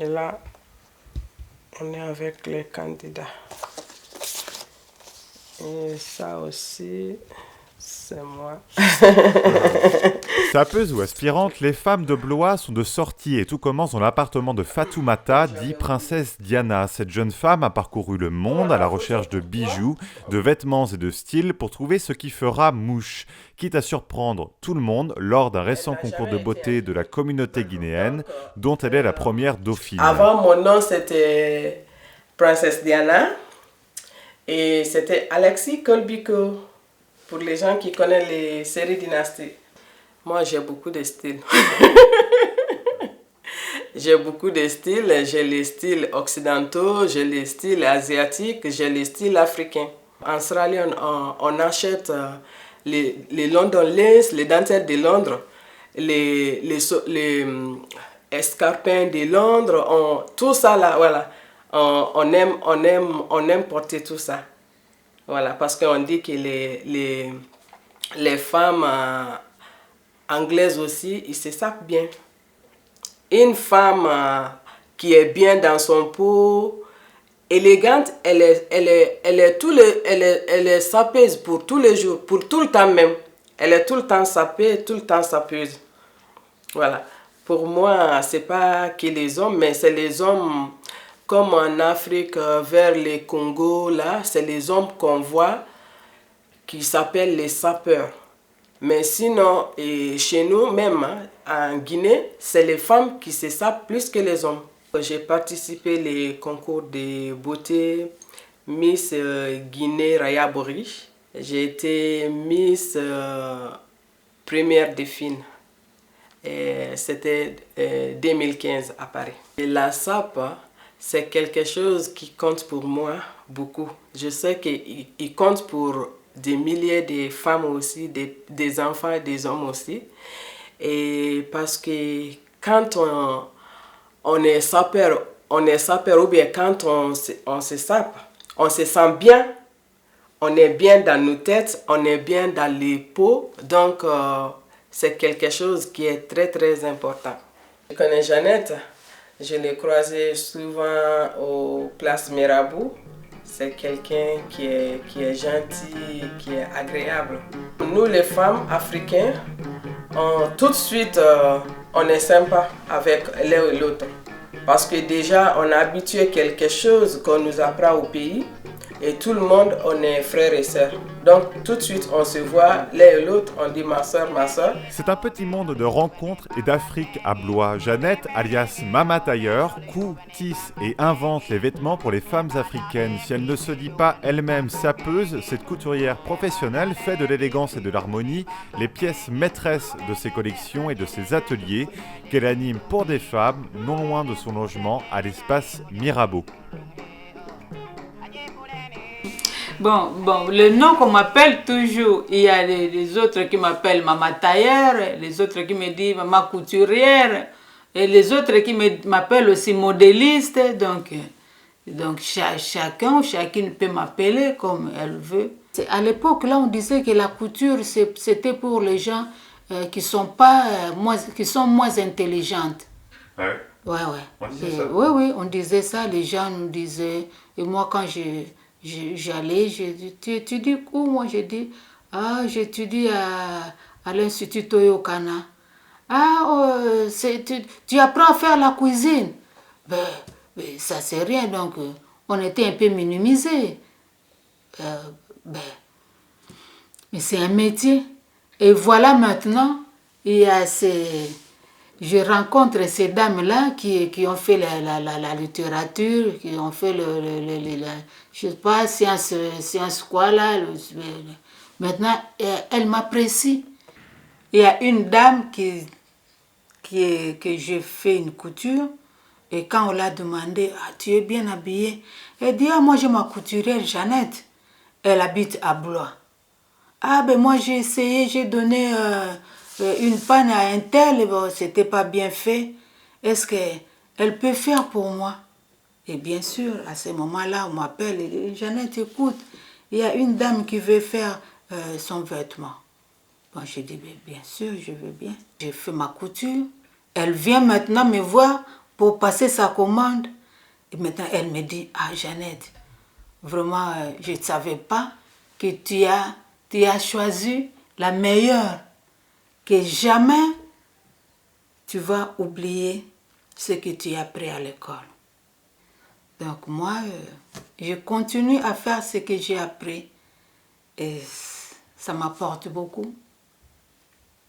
Et là, on est avec les candidats. Et ça aussi, c'est moi. Sapeuses ou aspirantes, les femmes de Blois sont de sortie et tout commence dans l'appartement de Fatoumata, dit princesse Diana. Cette jeune femme a parcouru le monde à la recherche de bijoux, de vêtements et de styles pour trouver ce qui fera mouche, quitte à surprendre tout le monde lors d'un récent concours de beauté de la communauté guinéenne, dont elle est la première dauphine. Avant, mon nom c'était princesse Diana et c'était Alexis Kolbiko, pour les gens qui connaissent les séries dynastiques. Moi, j'ai beaucoup de styles. J'ai beaucoup de styles. J'ai les styles occidentaux, j'ai les styles asiatiques, j'ai les styles africains. En Sierra Leone, on achète les London Lace, les dentelles de Londres, les escarpins de Londres, tout ça là, voilà. On aime porter tout ça. Voilà, parce qu'on dit que les femmes anglaises aussi, ils se savent bien. Une femme qui est bien dans son peau, élégante, elle est sapeuse pour tous les jours, pour tout le temps même. Elle est tout le temps sapée, tout le temps sapeuse. Voilà. Pour moi, c'est pas que les hommes, mais c'est les hommes, comme en Afrique, vers les Congo, là, c'est les hommes qu'on voit qui s'appellent les sapeurs. Mais sinon, et chez nous, même en Guinée, c'est les femmes qui se sapent plus que les hommes. J'ai participé les concours de beauté Miss Guinée Raya Boris. J'ai été Miss première dauphine. C'était 2015 à Paris. Et la sape, c'est quelque chose qui compte pour moi beaucoup. Je sais qu'il compte pour des milliers de femmes aussi, des enfants et des hommes aussi. Et parce que quand on est sapeur ou bien quand on se sape, on se sent bien, on est bien dans nos têtes, on est bien dans les peaux. Donc, c'est quelque chose qui est très très important. Je connais Jeannette, je l'ai croisée souvent aux places Mirabeau. C'est quelqu'un qui est gentil, qui est agréable. Nous les femmes africaines, tout de suite, on est sympa avec l'un et l'autre. Parce que déjà, on a habitué quelque chose qu'on nous apprend au pays. Et tout le monde, on est frères et sœurs. Donc tout de suite, on se voit l'un et l'autre, on dit ma soeur, ma soeur. C'est un petit monde de rencontres et d'Afrique à Blois. Jeannette, alias Mama Tailleur, coud, tisse et invente les vêtements pour les femmes africaines. Si elle ne se dit pas elle-même sapeuse, cette couturière professionnelle fait de l'élégance et de l'harmonie les pièces maîtresses de ses collections et de ses ateliers qu'elle anime pour des femmes non loin de son logement à l'espace Mirabeau. Bon, le nom qu'on m'appelle toujours, il y a les autres qui m'appellent Maman Tailleur, les autres qui me disent Maman Couturière, et les autres qui m'appellent aussi modéliste. Donc chacun ou chacune peut m'appeler comme elle veut. À l'époque, là, on disait que la couture, c'était pour les gens qui sont moins intelligentes. Ouais. Ouais. Oui, on disait ça, les gens nous disaient. Et moi, quand j'allais, j'ai dit, tu étudies où? Moi, j'ai dit, j'étudie à l'Institut Toyokana. Tu apprends à faire la cuisine. Ben, ça, c'est rien, donc on était un peu minimisés. Mais c'est un métier. Et voilà maintenant, je rencontre ces dames-là qui ont fait la littérature, qui ont fait je sais pas, science quoi là. Maintenant, elles m'apprécient. Il y a une dame que j'ai fait une couture, et quand on l'a demandé, tu es bien habillée? Elle dit, moi j'ai ma couturière Jeannette. Elle habite à Blois. Moi j'ai essayé, j'ai donné une panne à un tel, c'était pas bien fait. Est-ce qu'elle peut faire pour moi? Et bien sûr, à ce moment-là, on m'appelle et dit, Jeannette, écoute, il y a une dame qui veut faire son vêtement. J'ai dit, bien sûr, je veux bien. J'ai fait ma couture. Elle vient maintenant me voir pour passer sa commande. Et maintenant, elle me dit, ah Jeannette, vraiment, je ne savais pas que tu as choisi la meilleure, que jamais tu vas oublier ce que tu as appris à l'école. Donc moi, je continue à faire ce que j'ai appris et ça m'apporte beaucoup.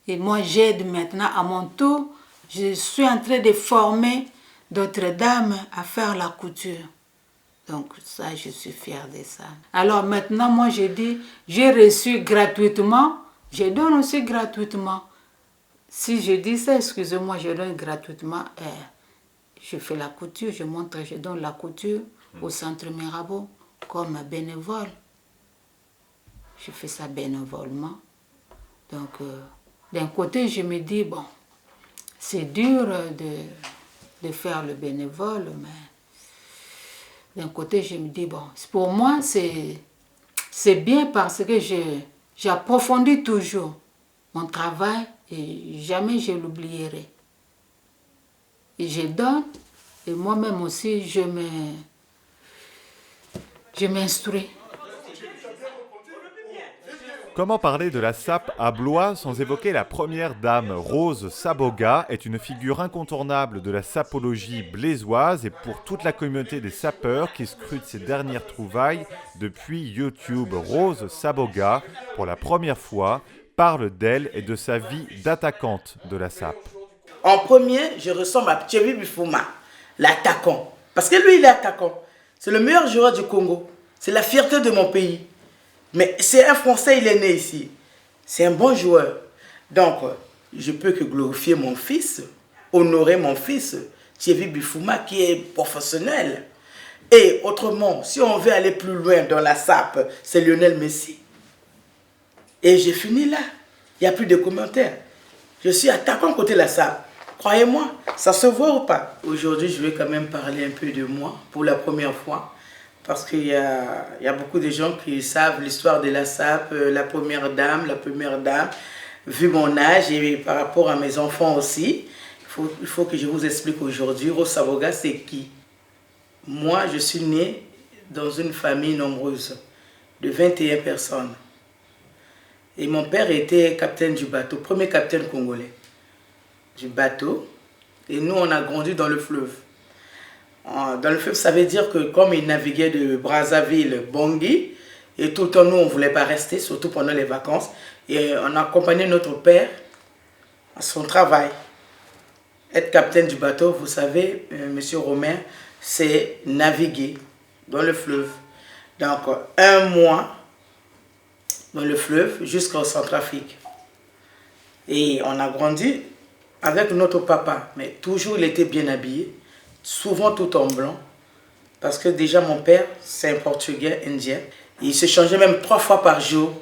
Et moi, j'aide maintenant à mon tour. Je suis en train de former d'autres dames à faire la couture. Donc ça, je suis fière de ça. Alors maintenant, moi, je dis, j'ai reçu gratuitement, je donne aussi gratuitement. Si je dis ça, excusez-moi, je donne gratuitement. Je fais la couture, je donne la couture au centre Mirabeau comme bénévole. Je fais ça bénévolement. Donc, d'un côté, je me dis, bon, c'est dur de faire le bénévole, mais d'un côté, je me dis, bon, pour moi, c'est bien parce que j'approfondis toujours mon travail et jamais je l'oublierai. Et je donne, et moi-même aussi, je m'instruis. Comment parler de la sape à Blois sans évoquer la première dame? Rose Saboga est une figure incontournable de la sapologie blésoise et pour toute la communauté des sapeurs qui scrutent ses dernières trouvailles depuis YouTube. Rose Saboga, pour la première fois, parle d'elle et de sa vie d'attaquante de la sape. En premier, je ressemble à Thierry Bifouma, l'attaquant. Parce que lui, il est attaquant. C'est le meilleur joueur du Congo. C'est la fierté de mon pays. Mais c'est un Français, il est né ici. C'est un bon joueur. Donc, je peux que glorifier mon fils, honorer mon fils, Thierry Bifouma, qui est professionnel. Et autrement, si on veut aller plus loin dans la sape, c'est Lionel Messi. Et j'ai fini là. Il n'y a plus de commentaires. Je suis attaquant côté la sape. Croyez-moi, ça se voit ou pas? Aujourd'hui, je vais quand même parler un peu de moi pour la première fois. Parce qu'il y a beaucoup de gens qui savent l'histoire de la sape, la première dame. Vu mon âge et par rapport à mes enfants aussi, il faut que je vous explique aujourd'hui. Rose Saboga, c'est qui? Moi, je suis né dans une famille nombreuse de 21 personnes. Et mon père était capitaine du bateau, premier capitaine congolais du bateau. Et nous, on a grandi dans le fleuve. Dans le fleuve, ça veut dire que comme il naviguait de Brazzaville, Bangui, et tout le temps, nous, on ne voulait pas rester, surtout pendant les vacances. Et on a accompagné notre père à son travail. Être capitaine du bateau, vous savez, monsieur Romain, c'est naviguer dans le fleuve. Donc, 1 mois dans le fleuve jusqu'au Centrafrique. Et on a grandi avec notre papa, mais toujours il était bien habillé, souvent tout en blanc, parce que déjà mon père, c'est un Portugais indien. Il se changeait même 3 fois par jour.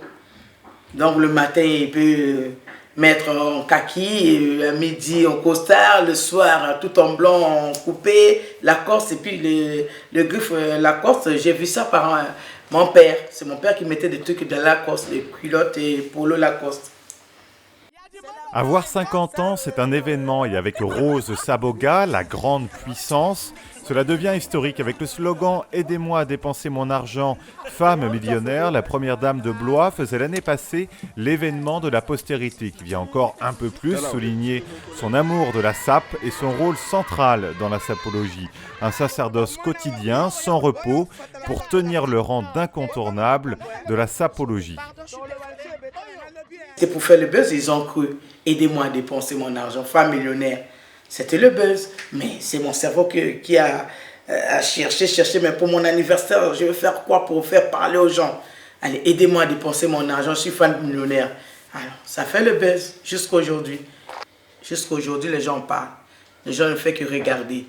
Donc le matin, il peut mettre en kaki, à midi en costard, le soir tout en blanc, en coupé, Lacoste, et puis le griffe Lacoste, j'ai vu ça par mon père. C'est mon père qui mettait des trucs de Lacoste, des culottes et polo Lacoste. Avoir 50 ans, c'est un événement et avec Rose Saboga, la grande puissance, cela devient historique avec le slogan « Aidez-moi à dépenser mon argent, femme millionnaire », la première dame de Blois faisait l'année passée l'événement de la postérité qui vient encore un peu plus souligner son amour de la sape et son rôle central dans la sapologie. Un sacerdoce quotidien, sans repos, pour tenir le rang d'incontournable de la sapologie. C'est pour faire le buzz, ils ont cru. Aidez-moi à dépenser mon argent, femme millionnaire. C'était le buzz. Mais c'est mon cerveau qui a cherché. Mais pour mon anniversaire, je vais faire quoi pour faire parler aux gens? Allez, aidez-moi à dépenser mon argent, je suis femme millionnaire. Alors, ça fait le buzz jusqu'à aujourd'hui. Jusqu'à aujourd'hui, les gens parlent. Les gens ne font que regarder.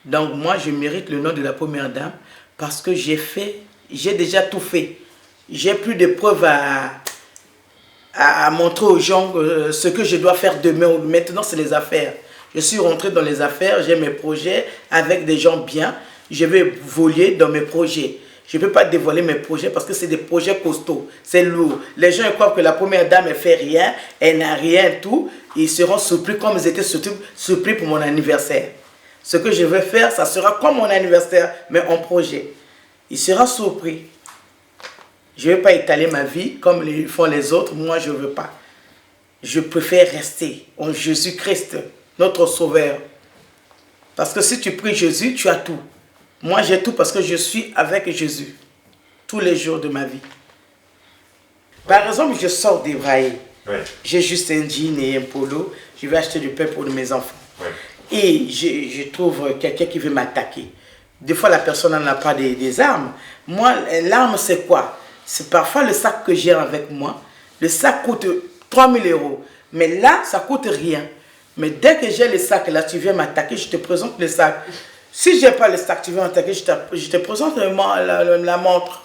Donc moi, je mérite le nom de la première dame parce que j'ai déjà tout fait. J'ai plus de preuves à montrer aux gens ce que je dois faire demain. Maintenant, c'est les affaires. Je suis rentré dans les affaires, j'ai mes projets avec des gens bien. Je vais voler dans mes projets. Je ne peux pas dévoiler mes projets parce que c'est des projets costauds. C'est lourd. Les gens croient que la première dame ne fait rien, elle n'a rien, tout. Ils seront surpris comme ils étaient surpris pour mon anniversaire. Ce que je vais faire, ça sera comme mon anniversaire, mais en projet. Il sera surpris. Je ne vais pas étaler ma vie comme font les autres. Moi, je ne veux pas. Je préfère rester en Jésus-Christ, notre Sauveur. Parce que si tu pries Jésus, tu as tout. Moi, j'ai tout parce que je suis avec Jésus tous les jours de ma vie. Par exemple, je sors débraillé. Ouais. J'ai juste un jean et un polo. Je vais acheter du pain pour mes enfants. Ouais. Et je trouve quelqu'un qui veut m'attaquer. Des fois, la personne n'en a pas des armes. Moi, l'arme, c'est quoi? C'est parfois le sac que j'ai avec moi. Le sac coûte 3 000 €. Mais là, ça coûte rien. Mais dès que j'ai le sac, là, tu viens m'attaquer, je te présente le sac. Si je n'ai pas le sac, tu viens m'attaquer, je te présente la montre.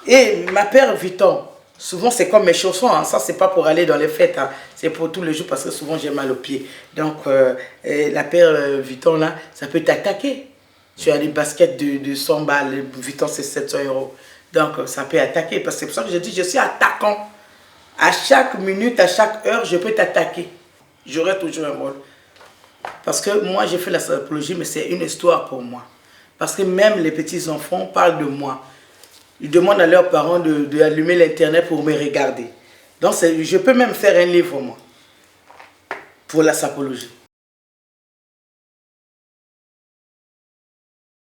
Et ma paire Vuitton, souvent c'est comme mes chaussons, hein. Ça c'est pas pour aller dans les fêtes, hein. C'est pour tous les jours parce que souvent j'ai mal aux pieds. Donc la paire Vuitton là, ça peut t'attaquer. Tu as des baskets de 100 balles, le Vuitton c'est 700 €. Donc ça peut attaquer, parce que c'est pour ça que je dis je suis attaquant. À chaque minute, à chaque heure, je peux t'attaquer. J'aurai toujours un rôle. Parce que moi j'ai fait la sapologie, mais c'est une histoire pour moi. Parce que même les petits enfants parlent de moi. Ils demandent à leurs parents d'allumer l'internet pour me regarder. Donc je peux même faire un livre moi, pour la sapologie.